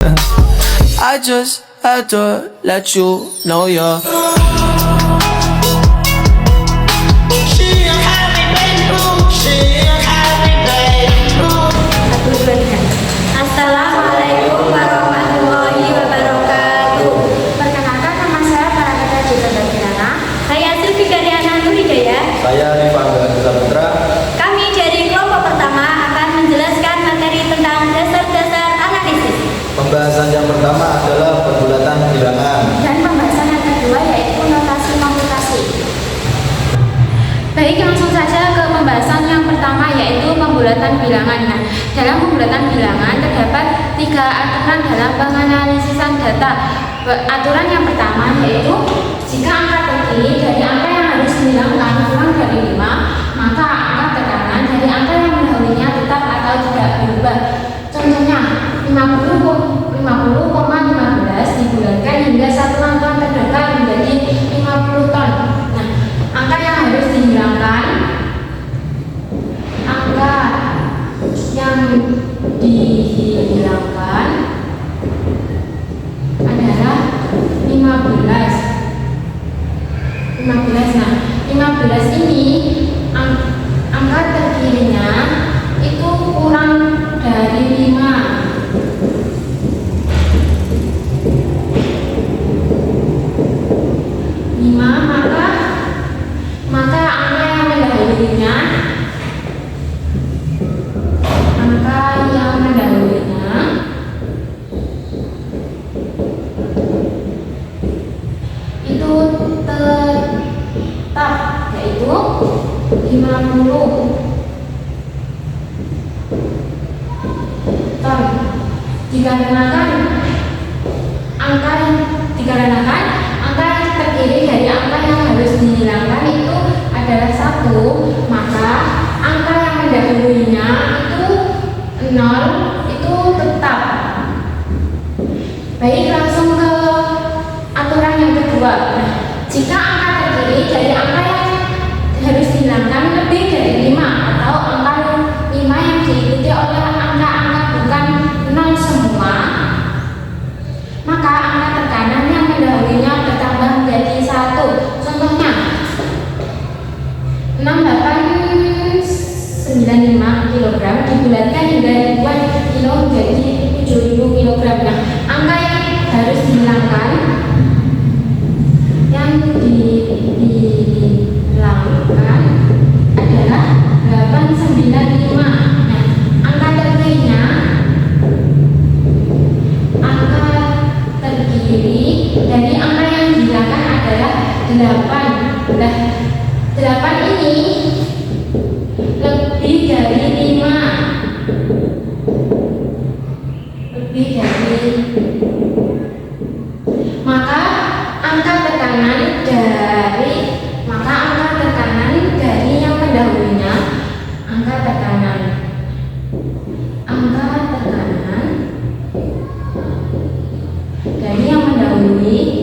I just had to let you know you're Assalamualaikum warahmatullahi wabarakatuh. Perkenalkan, nama saya Parakata Jita Daviana. Saya Sylvie Karyana Nurijaya. Saya Rifanda Putra. Kami dari kelompok pertama akan menjelaskan materi tentang dasar-dasar analisis. Pembahasan yang pertama adalah pembulatan bilangan. Dan pembahasan yang kedua yaitu notasi komputasi. Baik, langsung saja ke pembahasan yang pertama yaitu pembulatan bilangan. Nah, dalam pembulatan bilangan terdapat 3 aturan dalam penganalisisan data. Aturan yang pertama yaitu jika angka terdiri dari angka yang harus dihilangkan kurang dari 5, maka angka tekanan dari angka yang mendahulunya tetap atau tidak berubah. Contohnya 50,15 dibulatkan hingga satu angka terdekat menjadi 50 ton. Nah, angka yang harus dihilangkan adalah 15. Nah, 15 ini angka terkirinya itu kurang dari 5. Maka angka yang mendahulunya itu tetap yaitu 50 ton. Dikarenakan angka yang terdiri dari angka yang harus dihilangkan itu adalah 1, maka angka yang mendahulunya itu 0 itu tetap. Baik, langsung ke aturan yang kedua. Nah, jika angka terdiri dari angka yang harus dihilangkan lebih dari 5 atau angka 5 yang diikuti oleh angka-angka bukan 0 semua, maka angka tekanan yang mendahulunya bertambah menjadi 1. Contohnya 6895 kg dibulatkan hingga ribuan kilo menjadi 7000 kg. Nah, angka yang harus dihilangkan adalah 895. Nah, angka terkiri dari angka yang dihilangkan adalah 8. Nah, 8 ini lebih dari 5. Maka angka tekanan dari yang mendahulunya angka tekanan dari yang mendahului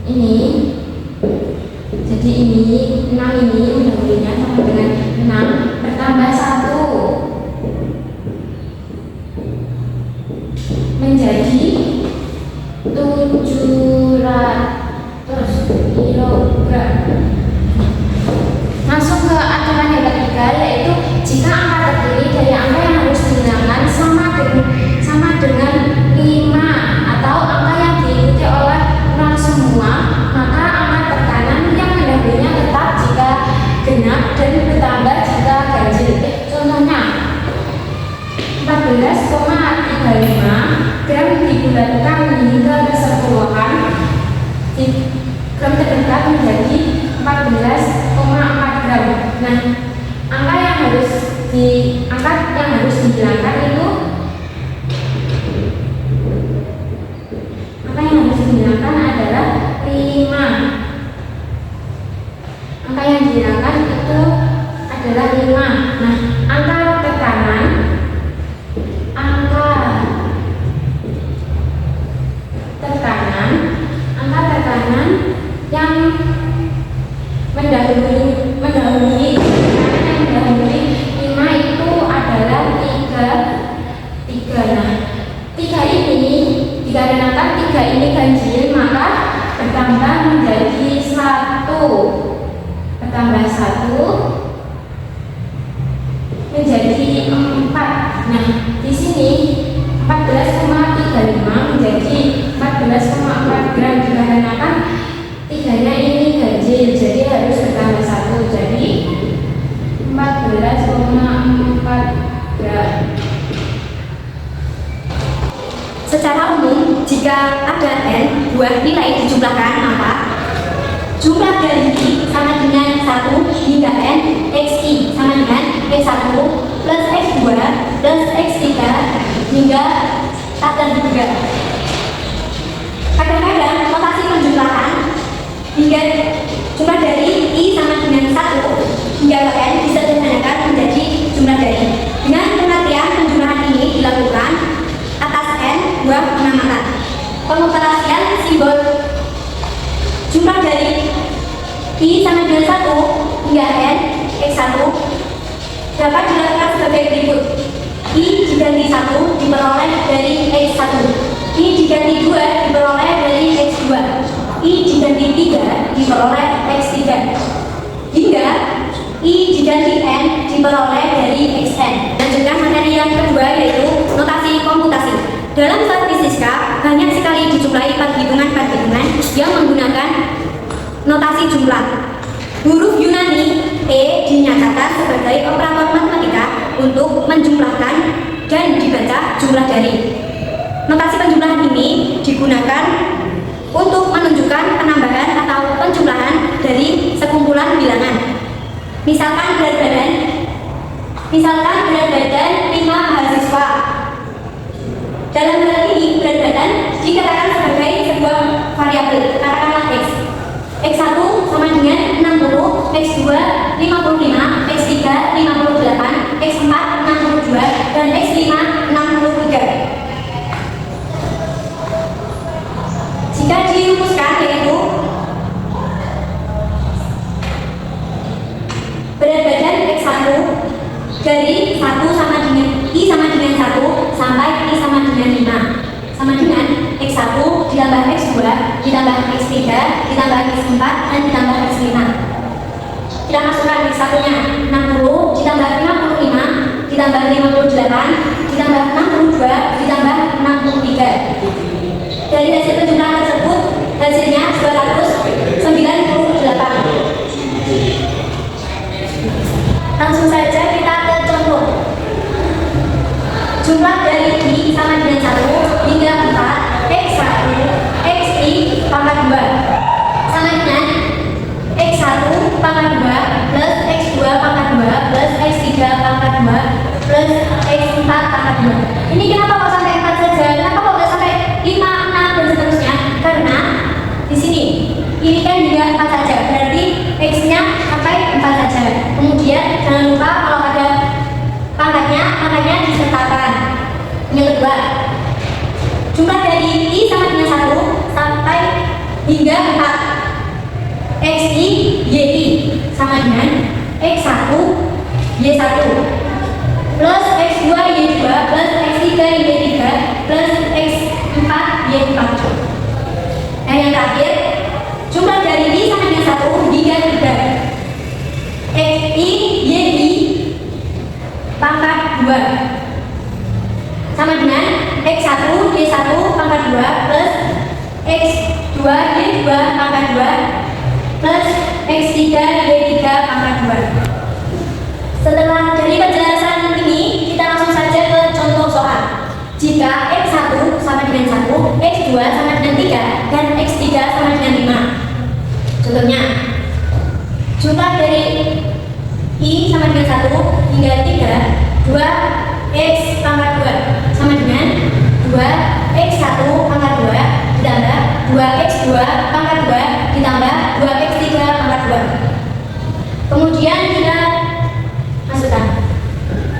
ini, jadi ini 6 ini mendahulunya sama dengan 6 bertambah 1 menjadi 700 kg. Masuk ke aturan yang ketiga yaitu jika angka terdiri dari angka yang harus dihilangkan sama dengan 5 atau angka yang diikuti oleh 0 semua, maka angka tekanan yang mendahulunya tetap jika genap dan bertambah jika ganjil. Contohnya 14,35 gram dibulatkan hingga kesepuluhan, gram terdekat menjadi 14,4 gram. Nah, angka yang harus dihilangkan itu adalah 5. Angka yang dihilangkan itu adalah 5. Nah, angka tekanan yang mendahului mendahului 5 itu adalah 3. Nah, 3 ini dikarenakan 3 ini ganjil maka bertambah menjadi 1. Bertambah 1 menjadi 4. Nah, di sini 14,35 menjadi 14,4 gram dikarenakan 3-nya ini ganjil, jadi harus bertambah 1, jadi 14,4 gram. Secara umum, jika ada n buah nilai dijumlahkan, maka jumlah dari I sama dengan 1 hingga n xi sama dengan x1 plus x2 plus x3 hingga tak terduga. Kadang-kadang notasi penjumlahan hingga jumlah dari I sama dengan 1 hingga n disederhanakan menjadi jumlah dari. Dengan pengertian penjumlahan ini dilakukan atas n buah pengamatan. Pengoperasian simbol jumlah dari I sama dengan 1 hingga n x1 dapat dilakukan sebagai berikut. I diganti 1 diperoleh dari x1, I diganti 2 diperoleh dari x2, I diganti 3 diperoleh x3, hingga I diganti n diperoleh dari xn. Lanjutkan materi yang kedua, yaitu notasi komputasi. Dalam statistika banyak sekali dijumlahi perhitungan-perhitungan yang menggunakan notasi jumlah. Huruf Yunani E dinyatakan sebagai operator matematika untuk menjumlahkan dan dibaca jumlah dari. Notasi penjumlahan ini digunakan untuk menunjukkan penambahan atau penjumlahan dari sekumpulan bilangan. Misalkan berat badan 5 mahasiswa. Dalam hal ini berat badan dikatakan sebagai sebuah variabel, katakanlah x. X1 sama dengan 60, X2 55, X3 58, X4 62, dan X5 63. Jika dirumuskan, yaitu berat badan X1 dari 1 sama dengan I sama dengan 1 sampai I sama dengan 5 sama dengan X1 ditambah X2 ditambah X3 ditambah X4 dan ditambah X5. Kita masukkan X1 nya 60 ditambah 55 ditambah 58 ditambah 62 ditambah 63. Dari hasil penjumlahan tersebut hasilnya 298. Langsung saja kita ke contoh. Jumlah dari I sama dengan 1 hingga 4, X1, X2 pangkat 2 sama dengan X1 pangkat 2 plus X2 pangkat 2 plus X3 pangkat 2 plus X4 pangkat 2. Ini kenapa kok sampai 4 saja? Kenapa kok nggak sampai 5, 6 dan seterusnya? Karena di sini ini kan juga 4 saja, berarti X-nya sampai 4 saja. Kemudian jangan lupa kalau ada pangkatnya disertakan. Yang kedua, jumlah dari I sama dengan 1 sampai hingga 4. XI YI sama dengan X1 Y1 plus X2 Y2 plus X3 Y3 plus X4 Y4. Dan yang terakhir, jumlah dari I sama dengan 1 hingga 3. XI YI pangkat 2 sama dengan X1 Y1 pangkat 2 plus X2 Y2 pangkat 2 plus X3 Y3 pangkat 2. Setelah dari penjelasan ini, kita langsung saja ke contoh soal. Jika X1 sama dengan 1, X2 sama dengan 3, dan X3 sama dengan 5. Contohnya, jumlah dari I sama dengan 1 hingga 3, 2X pangkat 2 sama dengan 2X1 pangkat 2 ditambah 2X2 pangkat 2 ditambah 2X3 pangkat 2. Kemudian kita masukkan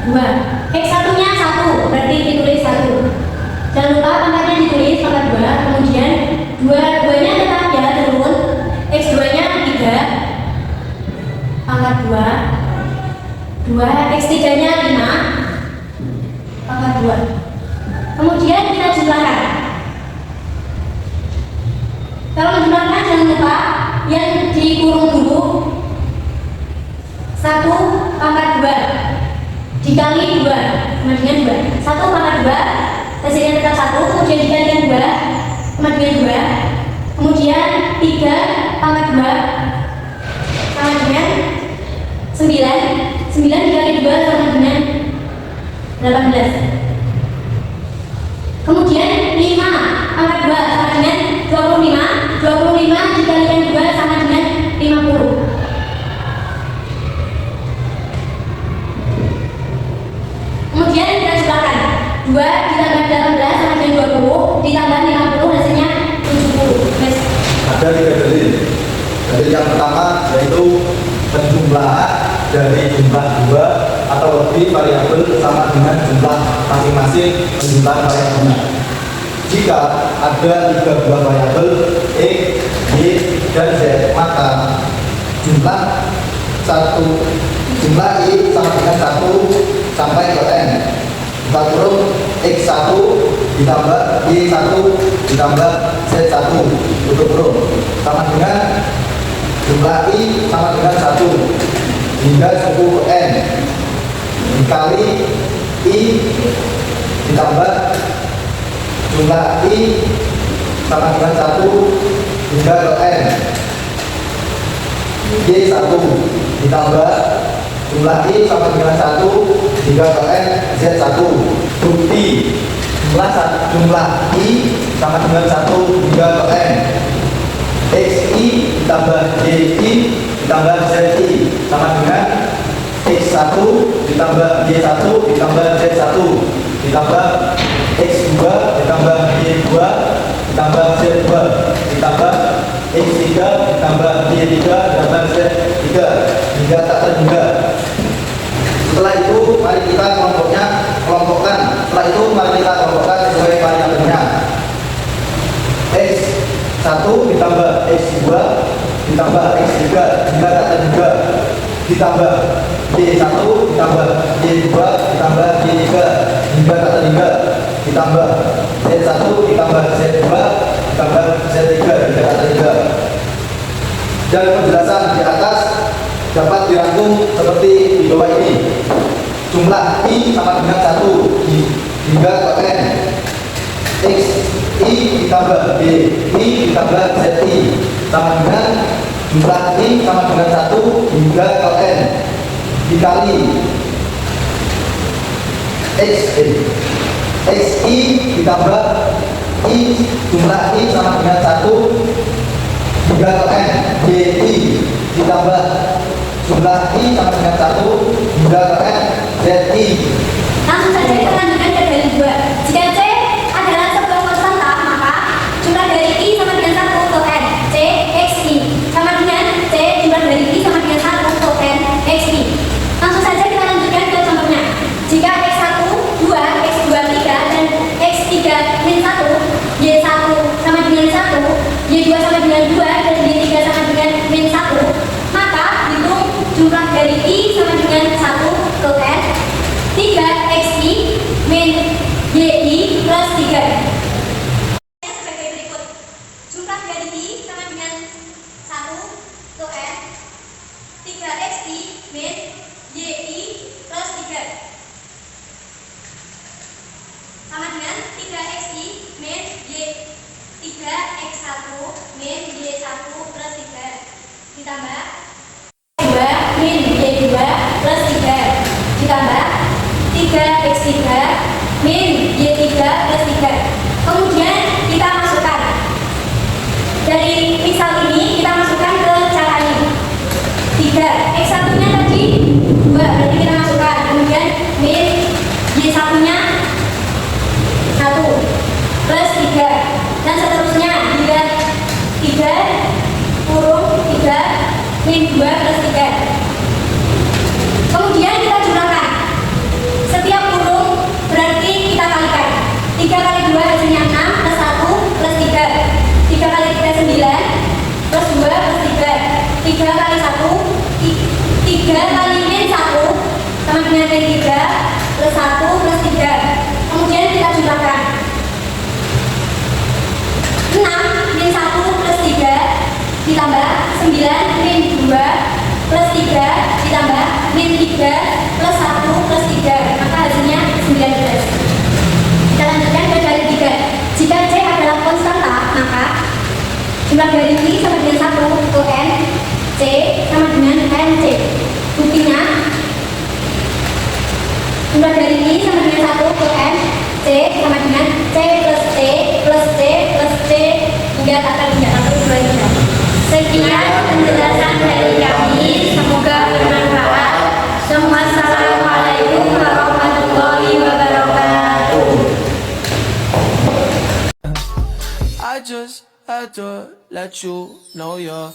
2. X1 nya 1, berarti ditulis 1. Jangan lupa pangkatnya ditulis pangkat 2. Kemudian 2 nya tetap ya turun, X2 nya 3 pangkat 2 X3 nya 5 pangkat 2. Kemudian kita jumlahkan. Kalau menjumlahkan jangan lupa yang dikurung dulu 1 pangkat 2 dikali 2 sama dengan 2. 1 pangkat 2 hasilnya tetap 1, kemudian dikalikan 2 sama dengan 2, kemudian 3 pangkat 2 sama dengan 9 dikali 2 sama dengan 18. Kemudian 5 pangkat 2 sama dengan 25 dikalikan 2 sama dengan 50. Kemudian kita jumlahkan 2 ditambah 18 sama dengan 20 ditambah 50 hasilnya 70. Yes. Ada 3 dalil. Dalil yang pertama yaitu penjumlahan dari jumlah 2 atau lebih variabel sama dengan jumlah masing-masing penjumlahan variabelnya. Jika ada 3 buah variabel X, Y, dan Z, maka jumlah I sama dengan 1 sampai ke N. Kita kurung X1 ditambah Y1 ditambah Z1 tutup kurung sama dengan jumlah I sama dengan 1 hingga cukup ke N dikali I ditambah jumlah I sama dengan 1 hingga ke N Y1 ditambah jumlah I sama dengan 1 hingga ke N Z1. Bukti jumlah I sama dengan 1 hingga ke N XI ditambah YI ditambah ZI sama dengan X1 ditambah Y1 ditambah Z1 ditambah X2 ditambah Y2 ditambah Z2 ditambah X3 ditambah Y3 ditambah Z3 hingga tak terhingga. Setelah itu mari kita kelompokkan. Setelah itu mari kita kelompokkan sesuai variabelnya. X1 ditambah X2 ditambah X3 hingga tak terhingga ditambah Y1 ditambah Y2 ditambah Y3 hingga tak terhingga ditambah Z1 ditambah Z2 ditambah Z3 hingga tak terhingga. Dan penjelasan di atas dapat dirangkum seperti di bawah ini. Jumlah I sama dengan 1 hingga ke N. X I ditambah B I ditambah Z I sama dengan jumlah I sama dengan 1 hingga ke N dikali X I ditambah I jumlah I sama dengan 1 hingga ke N Y I ditambah jumlah I sama dengan 1 hingga ke N Z I. Langsung saja kita lanjutkan ke dalil 2. Jika C adalah sebuah konstanta, maka jumlah dari I sama dengan 1 ke N C X I sama dengan C jumlah dari I sama dengan 1 ke N X I. Langsung saja kita lanjutkan ke contohnya. Jika X1 2, X2 3, dan X3 min 1, Y1 sama dengan 1, Y2 sama dengan 2, dan Y3 sama dengan min 1, maka hitung jumlah dari I sama dengan 1 ke N 3XI min YI plus 3. Sebagai berikut. Jumlah dari I sama dengan 1 ke N 3XI min YI plus 3 sama dengan 3XI min Y3X1 min Y1 plus 3 ditambah 2 min Y2 plus 3 ditambah 3X3 min Y3 plus 3. Kemudian kita masukkan. Dari misal ini kita masukkan ke cara ini. 3 X1 nya tadi 2, berarti kita masukkan. Kemudian min Y1 nya 1 plus 3 dan seterusnya hingga 3 kurung 3 min 2 plus 3. Kemudian kita jumlahkan. Setiap kurung berarti kita kalikan. 3 kali 2 hasilnya 6 plus 1 plus 3. 3 kali 3 9 plus 2 plus 3. 3 kali 1 3 3 kali min 1 sama dengan min 3 plus 1 plus 3. Kemudian kita jumlahkan. 6 min 1 plus 3 ditambah 9 min 2 plus 3 ditambah min 3 plus 1 plus 3. Maka hasilnya 19. Kita lanjutkan ke dari 3. Jika C adalah konstanta, maka jumlah dari I sama dengan 1 ke N C sama dengan NC. Buktinya jumlah dari I sama dengan 1 ke N C sama dengan C plus C plus C plus C hingga kata selanjutnya. Sekian penjelasan dari kami, semoga bermanfaat. Wassalamualaikum warahmatullahi wabarakatuh. I just had to let you know you're